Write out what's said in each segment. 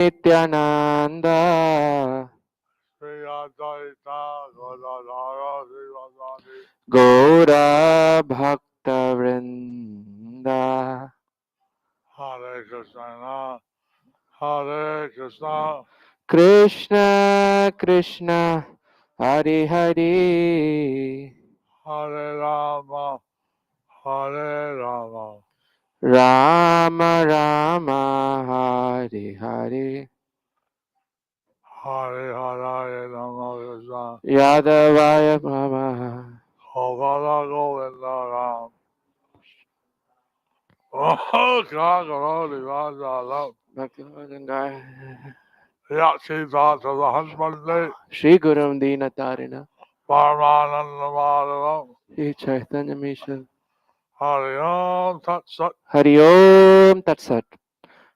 Nityananda Sri Advaita Gadadhara Srivasadi Gaura Bhakta Vrinda Hare Krishna Hare Krishna Krishna Krishna Hari Hari Hare Rama Hare Rama Rama Rama Hari Hari Hare Hare Rama Krishna Yadavaya Mama Govinda Govinda Ram Oh Kagaro Divasa Lam Bhakti Yakshi Tata the husband Shri Gurum Dina Tarina Paramananda Madhavam Shri Chaitanya Mission Hare Om Tat Sat Hari Om Tat Sat.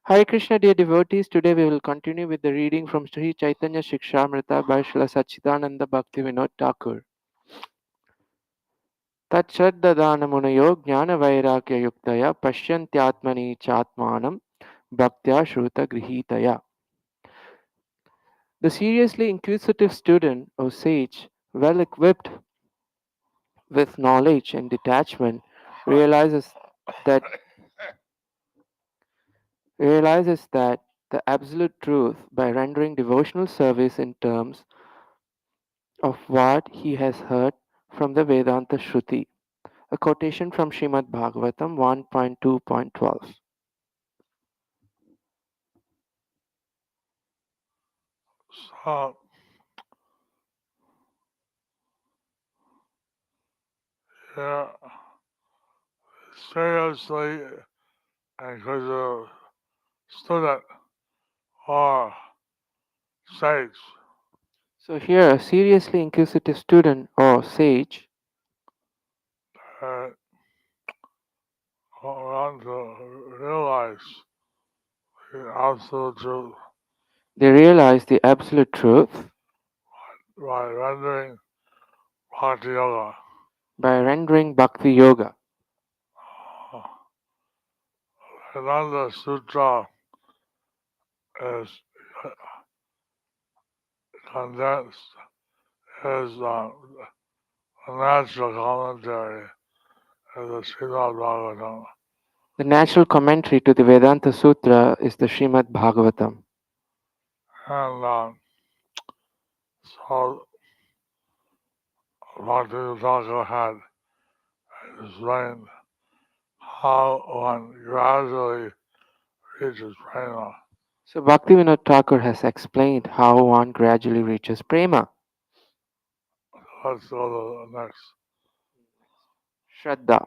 Hare Krishna, dear devotees. Today we will continue with the reading from Sri Chaitanya Shikshamrita by Srila Sachidananda Bhakti Vinod Thakur. Tachadadanamunayo jnana vairagya yuktaya pashyantyatmani chatmanam bhaktya shruta grihitaya. The seriously inquisitive student or sage, well equipped with knowledge and detachment, realizes that realizes that the absolute truth by rendering devotional service in terms of what he has heard from the Vedanta Shruti. A quotation from Srimad Bhagavatam 1.2.12. So yeah seriously and because of student or sage So here, a seriously inquisitive student or sage uh, want to realize the absolute truth they realize the absolute truth by rendering bhakti yoga. by rendering bhakti yoga. Another sutra is condensed as a natural commentary of the Srimad Bhagavatam. The natural commentary to the Vedanta Sutra is the Srimad Bhagavatam. And so Bhakti Thakur had explained how one gradually reaches prema. So Bhaktivinoda Thakur has explained how one gradually reaches prema. Let's go to the next. Shraddha.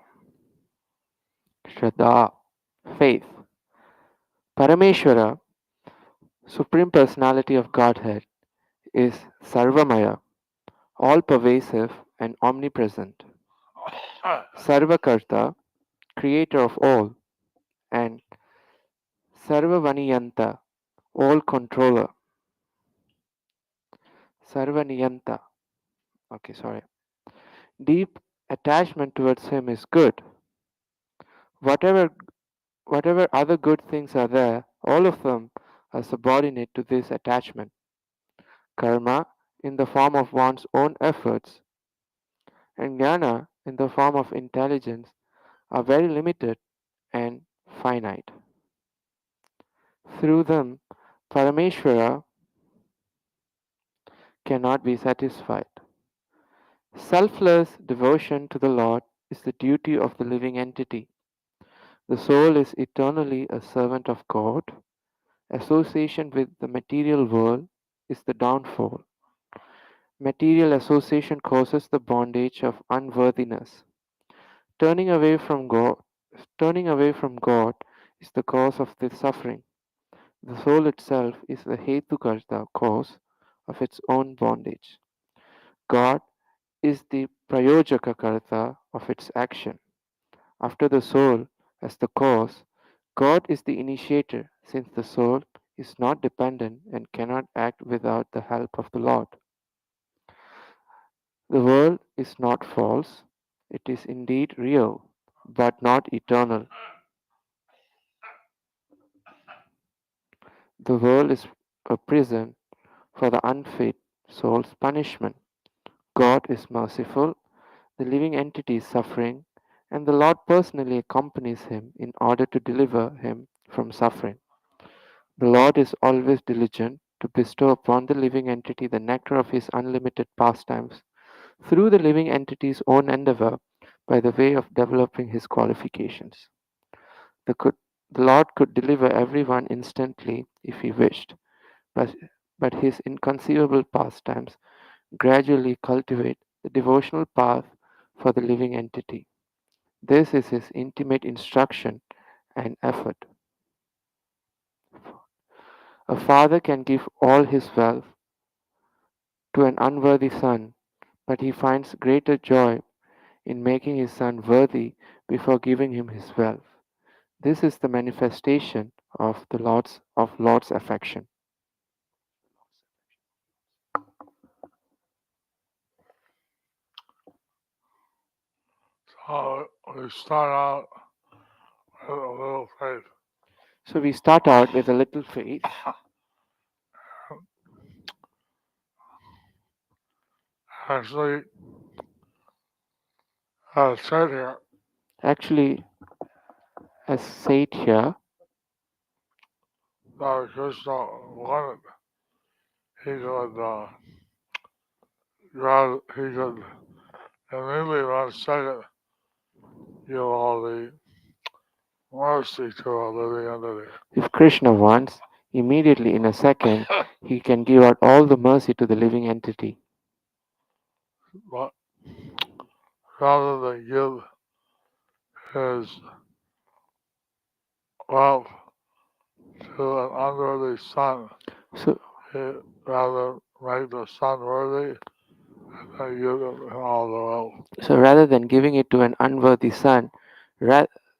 Shraddha. Faith. Parameshwara, Supreme Personality of Godhead, is Sarvamaya, all pervasive and omnipresent. Sarvakarta, creator of all, and Sarvavaniyanta, all controller. Sarvaniyanta. Okay, sorry. Deep attachment towards him is good. Whatever whatever other good things are there, all of them are subordinate to this attachment. Karma in the form of one's own efforts and jnana in the form of intelligence are very limited and finite. Through them, Parameshwara cannot be satisfied. Selfless devotion to the Lord is the duty of the living entity. The soul is eternally a servant of God. Association with the material world is the downfall. Material association causes the bondage of unworthiness. Turning away from God, turning away from God is the cause of this suffering. The soul itself is the hetukarta cause of its own bondage. God is the prayojaka karta of its action. After the soul as the cause, God is the initiator, since the soul is not dependent and cannot act without the help of the Lord. The world is not false, it is indeed real, but not eternal. The world is a prison for the unfit soul's punishment. God is merciful, the living entity is suffering, and the Lord personally accompanies him in order to deliver him from suffering. The Lord is always diligent to bestow upon the living entity the nectar of his unlimited pastimes through the living entity's own endeavor by the way of developing his qualifications. The, could, the Lord could deliver everyone instantly if he wished, but, but his inconceivable pastimes gradually cultivate the devotional path for the living entity. This is his intimate instruction and effort. A father can give all his wealth to an unworthy son, but he finds greater joy in making his son worthy before giving him his wealth. This is the manifestation of Lord's affection. So we start out with a little faith. So we start out with a little faith. Actually, as said here, Actually, as said here, Lord Krishna wanted, he could, he could immediately 1 second give all the mercy to a living entity. if Krishna wants, immediately in a second, he can give out all the mercy to the living entity. But rather than give his wealth to an unworthy son, So, he rather make the son worthy and give him all the wealth. so rather than giving it to an unworthy son,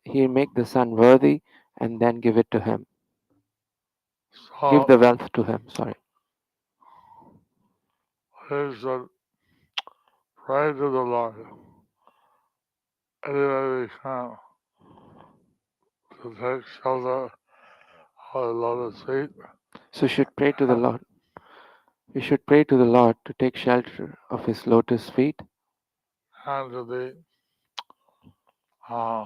he make the son worthy and then give it to him. Give the So wealth to him. Sorry. he should pray to the Lord any way we can to take shelter of the lotus feet So should pray to the Lord. We should pray to the Lord to take shelter of his lotus feet and to be uh,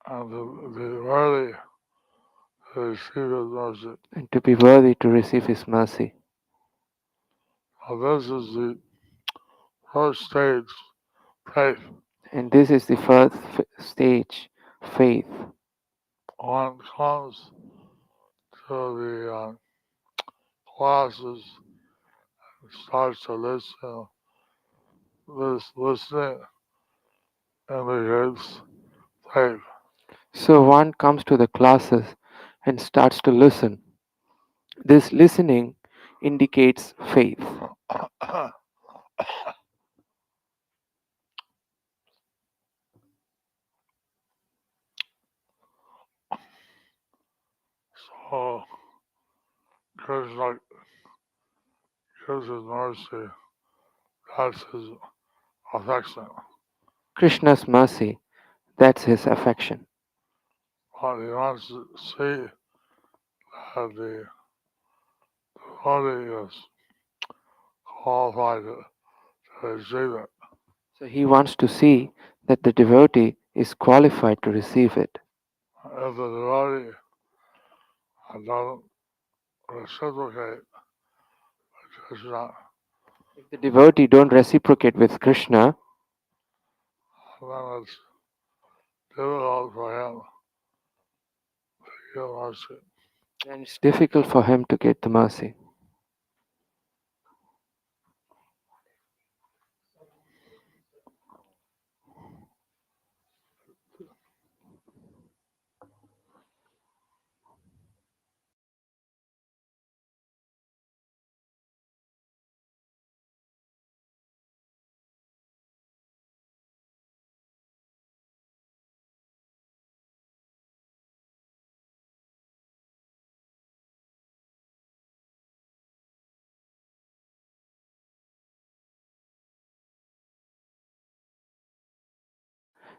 and to be worthy to receive his mercy. and to be worthy to receive his mercy. So this is the first stage, faith. And this is the first stage, faith. One comes to the classes and starts to listen. This listening indicates faith. So one comes to the classes and starts to listen. This listening indicates faith. So Krishna gives his mercy. That's his affection. Krishna's mercy, that's his affection. But he wants to see that the devotee is qualified to receive it. So he wants to see that the devotee is qualified to receive it. If the devotee doesn't reciprocate with Krishna, If the devotee don't reciprocate with Krishna, then it's difficult for him to give mercy. then it's difficult for him to get the mercy.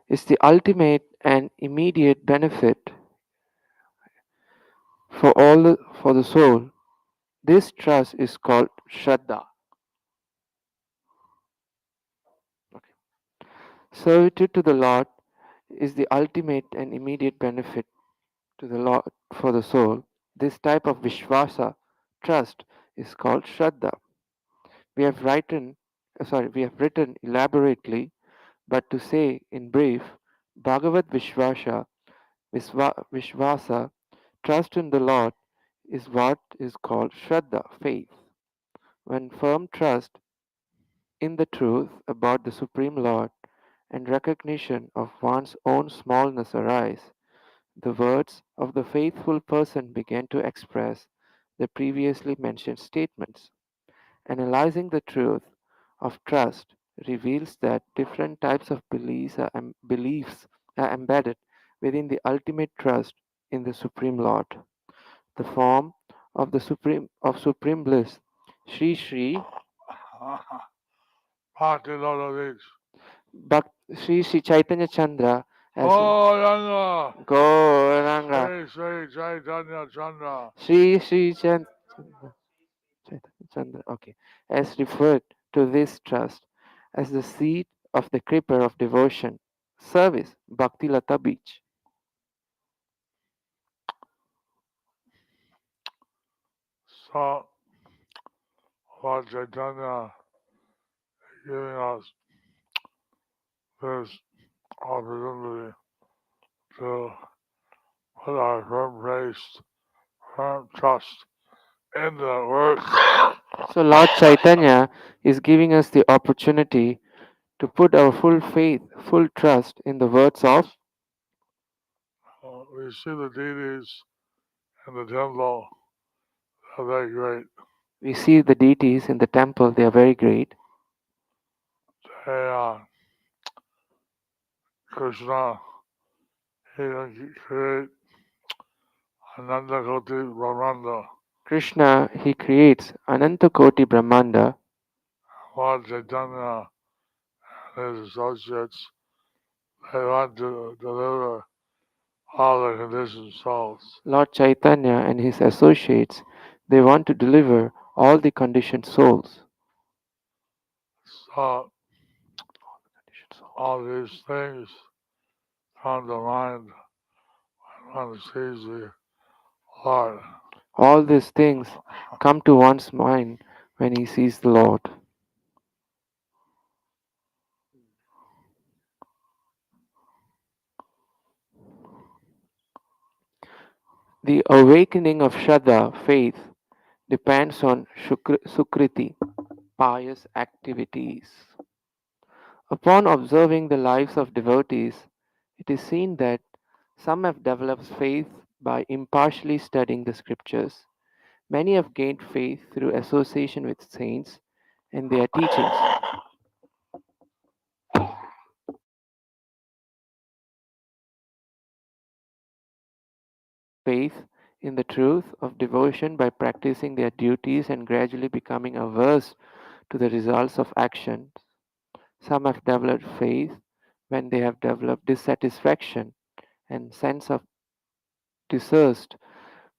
Is the ultimate and immediate benefit for the soul. This trust is called Shraddha. Okay. Servitude to the Lord is the ultimate and immediate benefit to the Lord for the soul. This type of Vishwasa, trust, is called Shraddha. We have we have written elaborately, but to say in brief, Bhagavad Vishvasa, trust in the Lord, is what is called Shraddha, faith. When firm trust in the truth about the Supreme Lord and recognition of one's own smallness arise, the words of the faithful person began to express the previously mentioned statements. Analyzing the truth of trust reveals that different types of beliefs are embedded within the ultimate trust in the Supreme Lord. The form of the supreme bliss, Sri Sri Bhakti devotees. Sri Sri Chaitanya Chandra as Oh, Yanga. Gauranga Sri Sri Chaitanya Chandra. Sri Sri Chaitanya Chandra, okay, as referred to this trust as the seat of the creeper of devotion, service, Bhakti Lata Beach. So, Lord Chaitanya giving us this opportunity to put our firm faith, firm trust in the work. So, Lord Chaitanya is giving us the opportunity to put our full faith, full trust in the words of. We see the deities in the temple, they're very great. We see the deities in the temple, they are very great. They, Krishna, he can create Ananda Koti Brahmanda. Krishna, he creates Ananta Koti Brahmanda. Lord Chaitanya and his associates, they want to deliver all the conditioned souls. Lord Chaitanya and his associates, they want to deliver all the conditioned souls. So, all these things come to mind when one sees the Lord. All these things come to one's mind when he sees the Lord. The awakening of Shraddha, faith, depends on Sukriti, pious activities. Upon observing the lives of devotees, it is seen that some have developed faith by impartially studying the scriptures. Many have gained faith through association with saints and their teachings. Faith in the truth of devotion by practicing their duties and gradually becoming averse to the results of actions. Some have developed faith when they have developed dissatisfaction and sense of disgust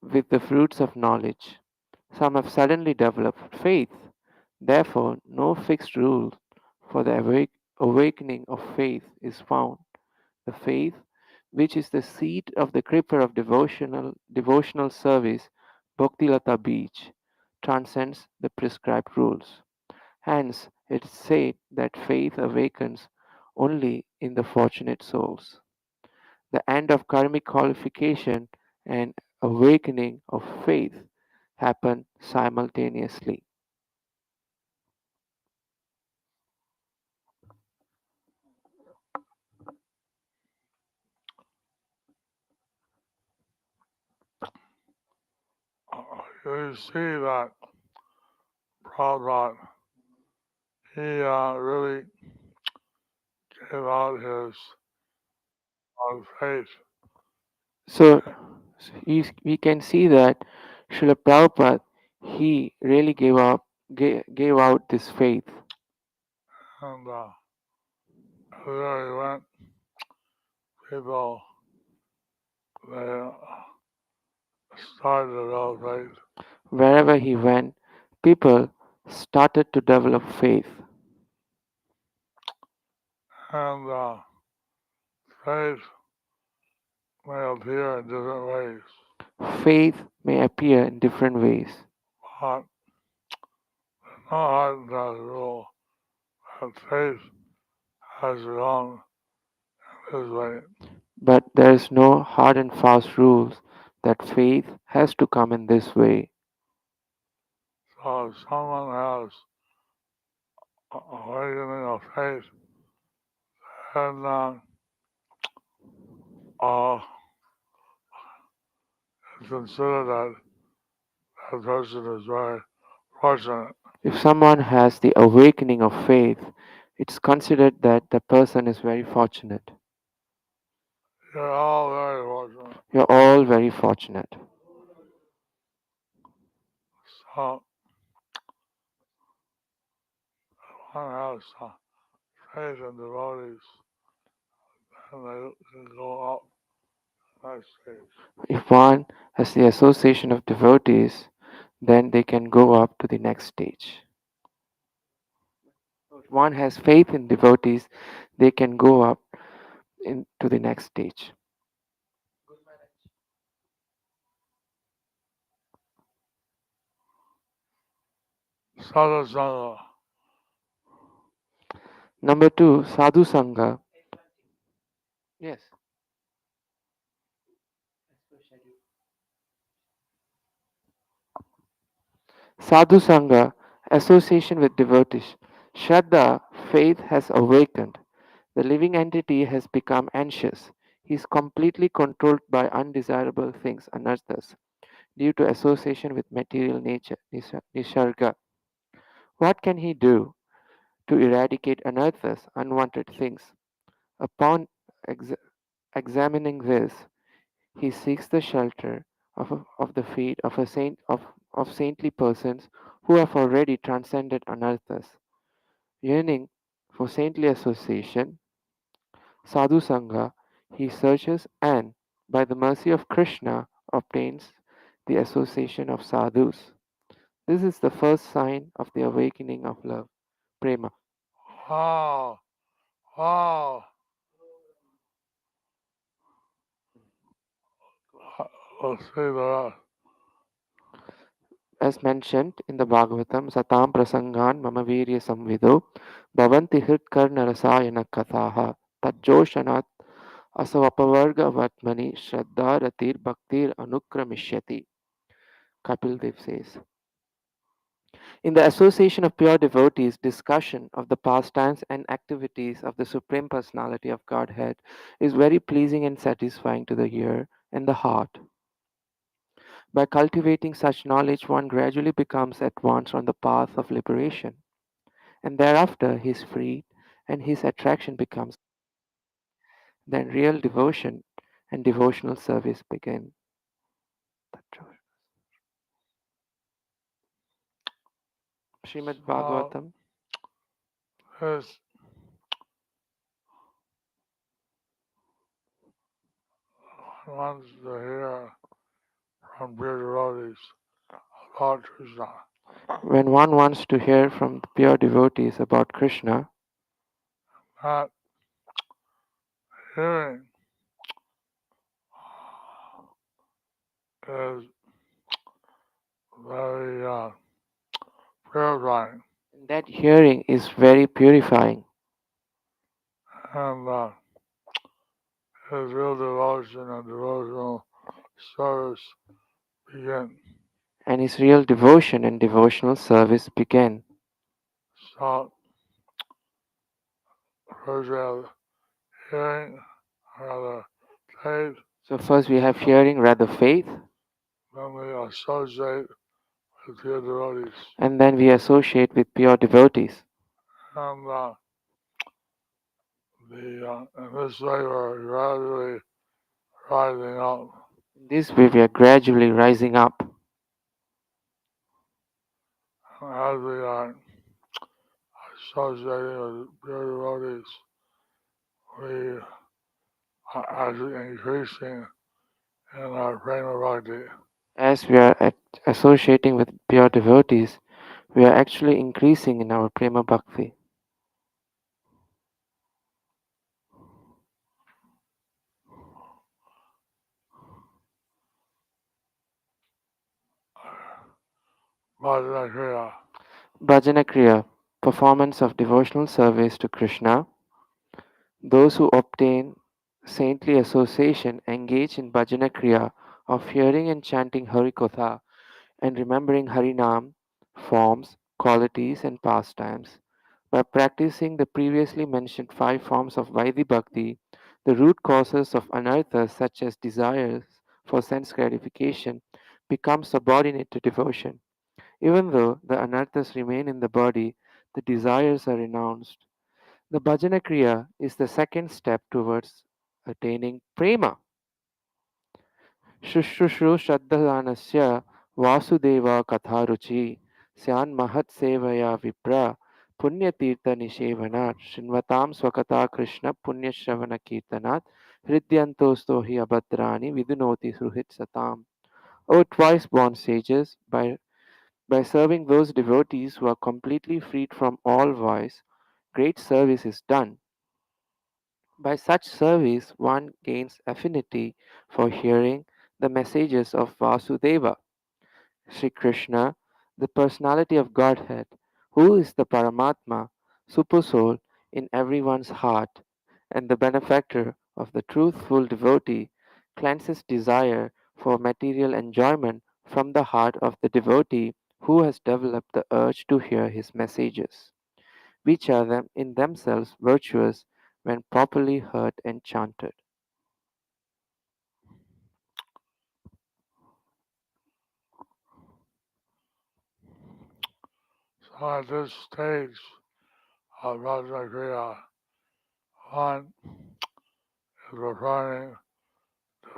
with the fruits of knowledge. Some have suddenly developed faith. Therefore, no fixed rule for the awakening of faith is found. The faith, which is the seat of the creeper of devotional service, Bhaktilata Beach, transcends the prescribed rules. Hence, it is said that faith awakens only in the fortunate souls. The end of karmic qualification and awakening of faith happen simultaneously. You see that Prabhupada, he really gave out his faith. So we can see that Srila Prabhupada he really gave out this faith. And there he went people they started to develop faith, Wherever he went, people started to develop faith. and faith may appear in different ways, Faith may appear in different ways, but no hard and fast rule that faith has to come this way. but there is no hard and fast rules that faith has to come in this way. So if someone has awakening of faith, then uh, it's considered that that person is very fortunate. If someone has the awakening of faith, it's considered that the person is very fortunate. You're all very fortunate. You're all very fortunate. So one has faith in devotees, and they can go up next stage. If one has the association of devotees, then they can go up to the next stage. If one has faith in devotees, they can go up into the next stage. Sadhusanga, Number two, sadhu sangha. Yes. Sadhu sangha, association with devotees. Shraddha, faith has awakened. The living entity has become anxious. He is completely controlled by undesirable things, anarthas, due to association with material nature, nisarga. What can he do to eradicate anarthas, unwanted things? Upon ex- examining this, he seeks the shelter of the feet of a saint of saintly persons who have already transcended anarthas. Yearning for saintly association, sadhu sangha, he searches and, by the mercy of Krishna, obtains the association of sadhus. This is the first sign of the awakening of love, prema. wow, wow. Let's see the rest. As mentioned in the Bhagavatam, Satam Prasangan Mama Virya Samvido Bhavanti Hrit Karna Rasayana Kathaha Tajoshanat Asavapavarga Vatmani Shraddha Ratir Bhaktir Anukramishyati. Kapil Dev says. In the association of pure devotees, discussion of the pastimes and activities of the Supreme Personality of Godhead is very pleasing and satisfying to the ear and the heart. By cultivating such knowledge, one gradually becomes at once on the path of liberation, and thereafter he is freed and his attraction becomes. Then real devotion and devotional service begin. Srimad So Bhagavatam. this wants to hear from pure devotees about Krishna. When one wants to hear from the pure devotees about Krishna, That hearing is very purifying, that hearing is very purifying, and his real devotion and devotional service begin. and his real devotion and devotional service begin. So first we have hearing, rather faith, So, first we have hearing, rather faith, then we associate with pure devotees. and then we associate with pure devotees. And in this way we're gradually rising up. In this way, we are gradually rising up. As we are associating with pure devotees, we are actually increasing in our Prema-bhakti. As we are associating with pure devotees, we are actually increasing in our Prema Bhakti. Bhajana Kriya. Bhajana Kriya, performance of devotional service to Krishna. Those who obtain saintly association engage in Bhajana Kriya of hearing and chanting Harikatha and remembering Harinam, forms, qualities, and pastimes. By practicing the previously mentioned five forms of Vaidhi Bhakti, the root causes of anarthas such as desires for sense gratification become subordinate to devotion. Even though the anarthas remain in the body, the desires are renounced. The bhajana kriya is the second step towards attaining prema. Shushrushru Shraddhanasya Vasudeva Katharuchi Syan Mahat Sevaya Vipra Punyatirtha Nishevanat Shinvatam Swakata Krishna Punyashravana Kirtanat Hridyantosto hi Abhadrani Vidunoti Suhit Satam. O twice born sages, by serving those devotees who are completely freed from all vice, great service is done. By such service, one gains affinity for hearing the messages of Vasudeva, Sri Krishna, the personality of Godhead, who is the Paramatma, Supersoul in everyone's heart, and the benefactor of the truthful devotee, cleanses desire for material enjoyment from the heart of the devotee who has developed the urge to hear his messages, which are them in themselves virtuous when properly heard and chanted. So at this stage of Bhajana Kriya, one is performing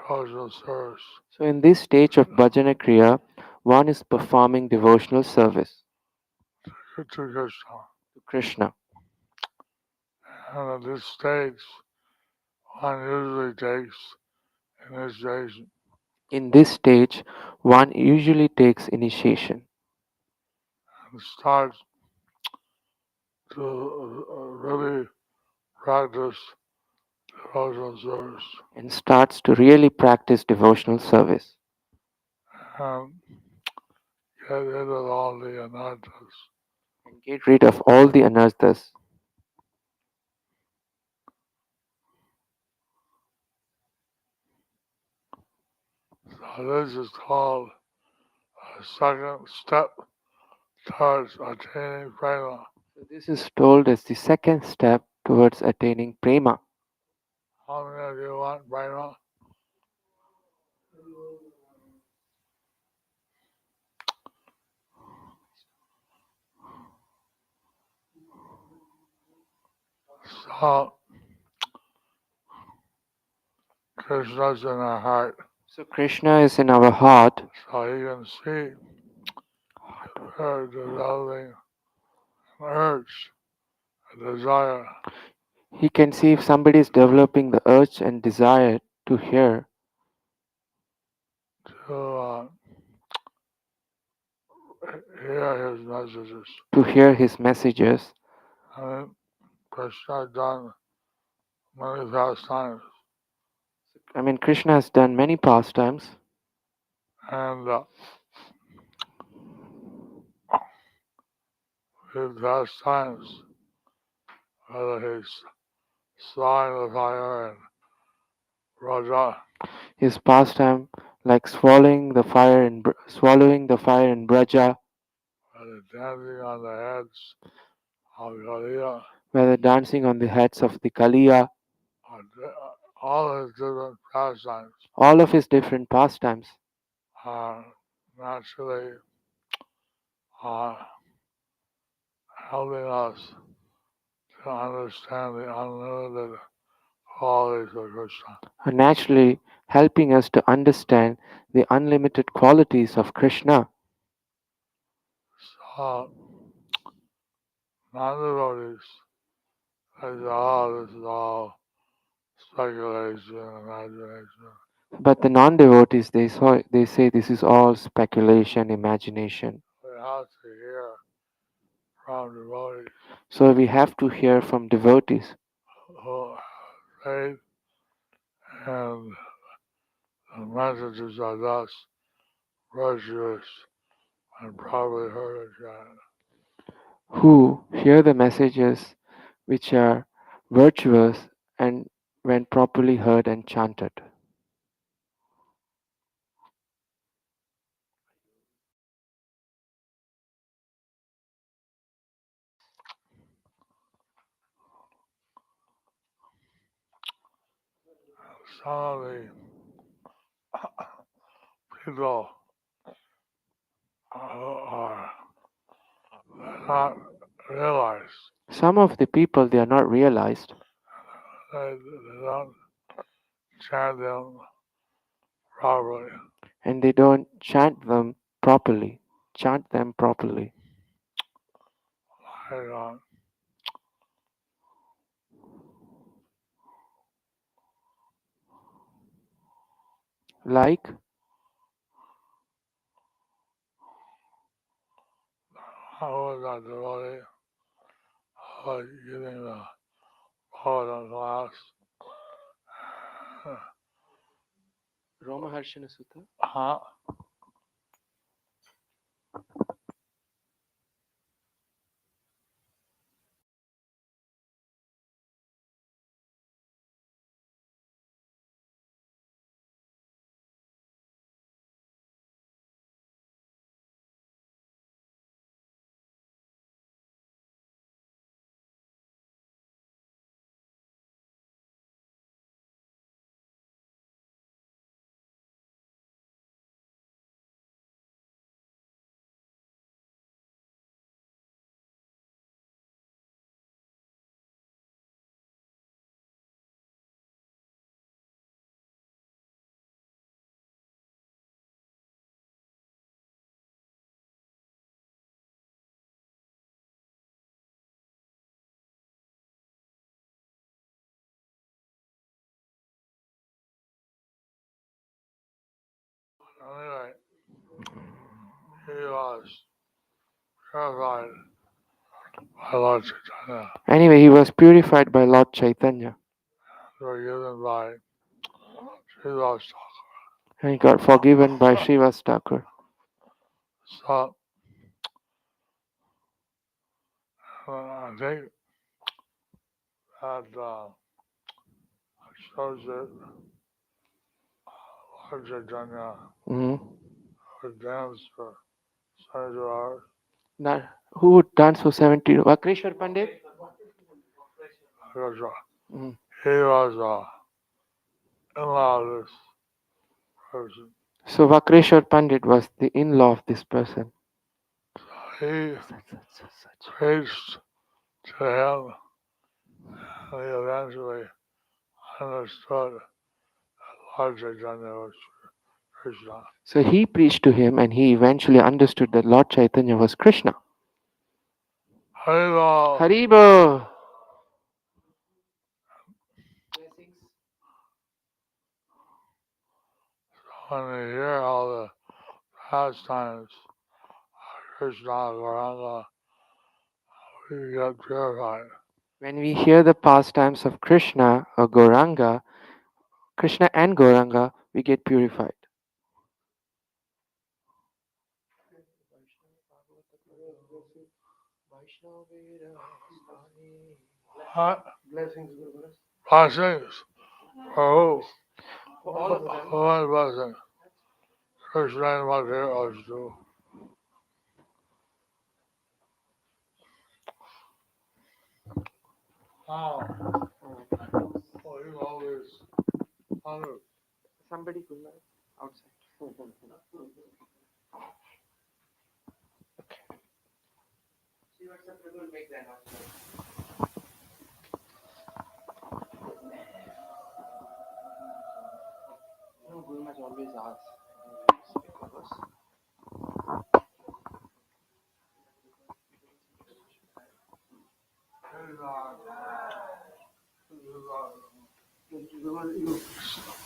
devotional service So, in this stage of bhajana kriya, one is performing devotional service to Krishna. to Krishna. And at this stage, one usually takes initiation In this stage, one usually takes initiation and starts to really practice devotional service and starts to really practice devotional service and get rid of all the anarthas. and get rid of all the anarthas. So this is called a second step towards attaining prema. So this is told as the second step towards attaining prema. How many of you want prema? So Krishna's in our heart. So Krishna is in our heart. So you can see we're developing an urge, a desire He can see if somebody is developing the urge and desire to hear, to hear his messages. to hear his messages. I mean, Krishna has done many pastimes, I mean, Krishna has done many pastimes, and his pastimes, whether he's swallowing the fire and Raja, his pastime like swallowing the fire in Braja, whether dancing on the heads of Galia, whether dancing on the heads of the Kaliya, or all his different pastimes all of his different pastimes are naturally uh, helping us to understand the unlimited qualities of Krishna. are naturally helping us to understand the unlimited qualities of Krishna. So, non devotees, they say, oh, this is all speculation, imagination. But the non-devotees, they say this is all speculation, imagination. We have to hear from devotees So we have to hear from devotees who faith and the messages are thus virtuous and probably heard of God. who hear the messages which are virtuous and when properly heard and chanted. Some of the people are not realized. Some of the people they are not realized They don't chant them properly. and they don't chant them properly. Chant them properly. They don't. Like How was that devotee? Getting the Bhagavatam class. Roma Harshana Sutta. Huh? Anyway, he was purified by Lord Chaitanya. Anyway, he was purified by Lord Chaitanya Forgiven by Srivas. and he got forgiven by Srivas Thakur. So, I think that shows that Lord Chaitanya Hmm. would dance for 72 hours. Now, who would dance for 70? Vakreshwar Pandit? Because Mhm. he was in-law of this person. So Vakreshwar Pandit was the in-law of this person. He preached to him, and he eventually understood that Lord Chaitanya was Krishna. So he preached to him and he eventually understood that Lord Chaitanya was Krishna. Haribo! Haribo! When we hear all the pastimes of Krishna Gauranga, we get purified. When we hear the pastimes of Krishna or Gauranga, Krishna and Gauranga, we get purified. What? Blessings? For who? What blessing? Krishna and Madhya us do. How? Well, you always honor. Somebody outside. No, Guru always asks.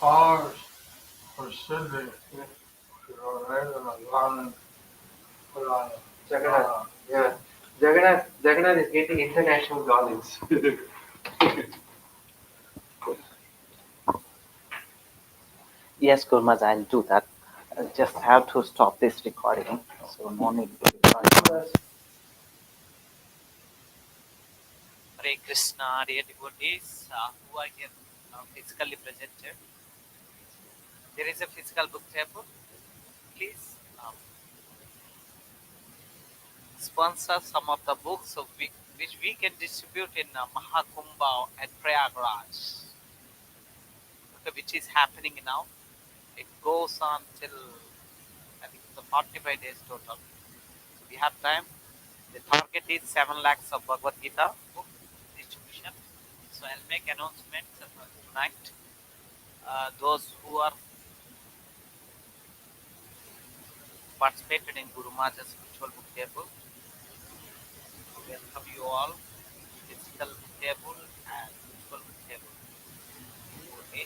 flowers for Cindy. You know, right in the garden, put on Jagannath. Yeah. Jagannath is getting international knowledge. Yes, Gurmaz, I'll do that. I just have to stop this recording, so no need to record. Hare Krishna, dear devotees who are here physically presented. There is a physical book table. Please sponsor some of the books which we can distribute in Mahakumbha at Prayagraj, okay, which is happening now. It goes on till I think it's 45 days total. So we have time. The target is 7 lakhs of Bhagavad Gita book distribution. So I'll make announcements tonight. Those who are participated in Guru Maharaj's spiritual book table, welcome you all. Physical book table and spiritual book table. Okay.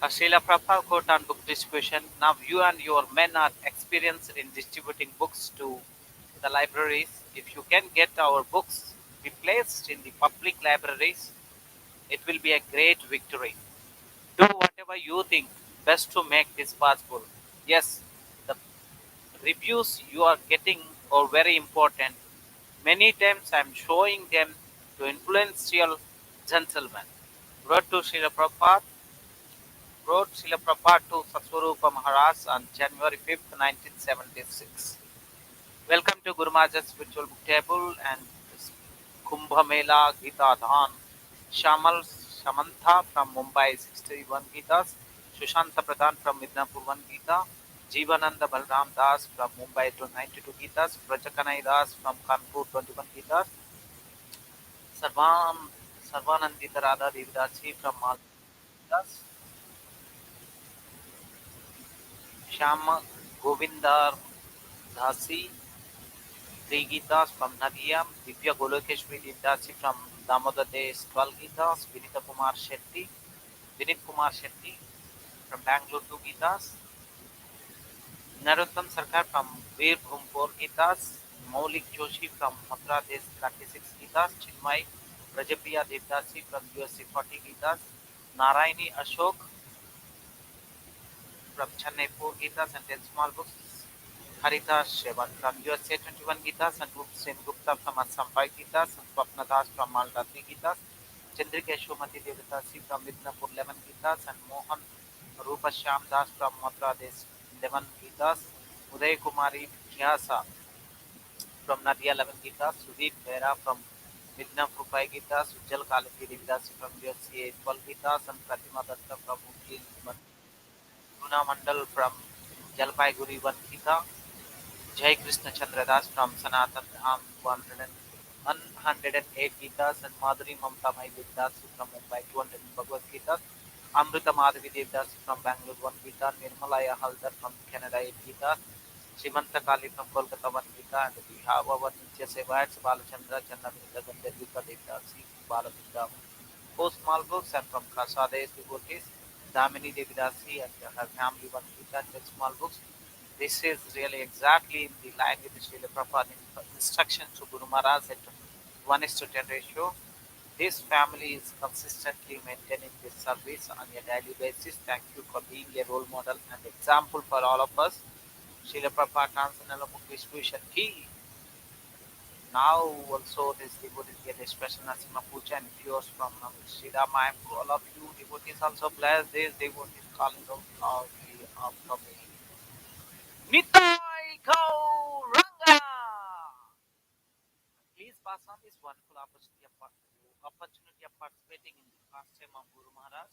Srila Prabhupada quote on book distribution. Now you and your men are experienced in distributing books to the libraries. If you can get our books be placed in the public libraries, it will be a great victory. Do whatever you think best to make this possible. Yes, the reviews you are getting are very important. Many times I am showing them to influential gentlemen. Wrote to Srila Prabhupada, wrote Srila Prabhupada to Satsvarupa Maharaj on January 5th, 1976. Welcome to Guru Maharaj's spiritual book table and Kumbh Mela Gita Dhan. Shamal Samantha from Mumbai 61 Gitas, Sushanta Pradhan from Midnapur 1 Gita, Jivananda Balram Das from Mumbai 92 Gitas, Prajakanai Das from Kanpur 21 Gitas, Sarvan Sarvanandita Radha Devidasi from Maldives Gitas, Shyama Govindar Dasi 3 Gitas from Nadia, Divya Golokeshwari Devdasi from Damodar Desh 12 Gitas, Vinit Kumar Shetty from Bangalore 2 Gitas, Narottam Sarkar from Birbhum 4 Gitas, Maulik Joshi from Mathura Desh 36 Gitas, Chinmay Prajapriya Devdasi from USA 40 Gitas, Narayani Ashok from Chennai 4 Gitas and 10 small books, Harita Shevan from USA 21 Gitas and Sen Gupta from Assam 5 Gitas and Swapna Das from Malta 3 Gitas, Chandrika Shomati Devdasi from Midnapur 11 Gitas and Mohan Rupa Shyam Das from Mathura Desh 11 Gitas, Uday Kumari Vyasa from Nadia 11 Gitas, Sudeep Bera from Midnapur 5 Gitas, Ujjal Kalati Devdasi from USA 12 Gitas and Pratima Datta from Mumbai 1, Guna Mandal from Jalpaiguri 1 Gita, Jai Krishna Chandra Das from Sanatan Dham 108 Gitas and Madhuri Mamta Mai Devdasi from Mumbai 200 Bhagavad Gitas, Amrita Madhavi Devdasi from Bangalore 1 Gita, Nirmalaya Haldar from Canada 8 Gitas, Shrimanta Kali from Kolkata 1 Gita, and we have our Nitya Sevats Balachandra Chandavinda Gandharvika Devdasi Balabhinda. Four small books and from Kasades devotees, Damini Devidasi and her family 1 Gita and 10 small books. This is really exactly in the line with the Srila Prabhupada instructions to Guru Maharaj at 1:10 ratio. This family is consistently maintaining this service on a daily basis. Thank you for being a role model and example for all of us. Srila Prabhupada Tanzanala book distribution key. Now also this devotees get a special Nasima Puja and viewers from Sri Rama. I am to all of you devotees also bless these devotees calling out loudly after me. Nitai Gauranga! Please pass on this wonderful opportunity of participating in the pastime of Guru Maharaj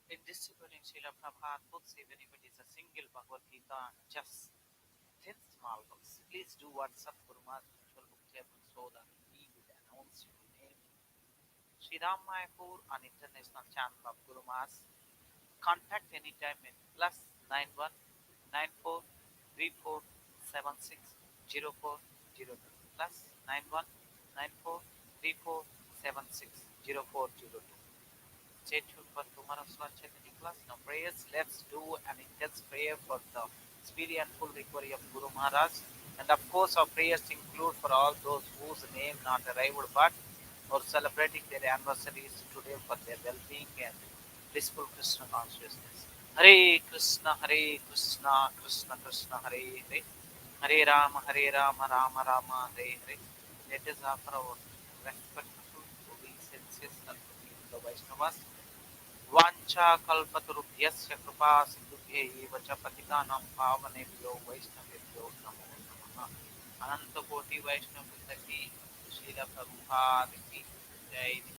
in distributing Srila Prabhupada books, even if it is a single Bhagavad Gita, just 10 small books. Please do WhatsApp Guru Maharaj virtual book table so that we will announce your name. Sri Ram Mayapur on international channel of Guru Maharaj. Contact anytime in +919434760402 +919434760402. stay tuned for tomorrow's lunch and class. Now prayers, let's do an intense prayer for the speedy and full recovery of Guru Maharaj. And of course, our prayers include for all those whose name not arrived but or celebrating their anniversaries today for their well-being and blissful Krishna consciousness. Hare Krishna, Krishna Krishna, Hare Hare, Hare Rama, Rama Rama, Hare Hare. Let us offer our respectful obeisances unto the Vaishnavas. वाञ्छा कल्पतरुभ्यश्च कृपा सिन्धुभ्य एव च पतितानां पावनेभ्यो वैष्णवेभ्यो नमो नमः। अनंत कोटि वैष्णव वृंद की शील प्रभुपाद की जय।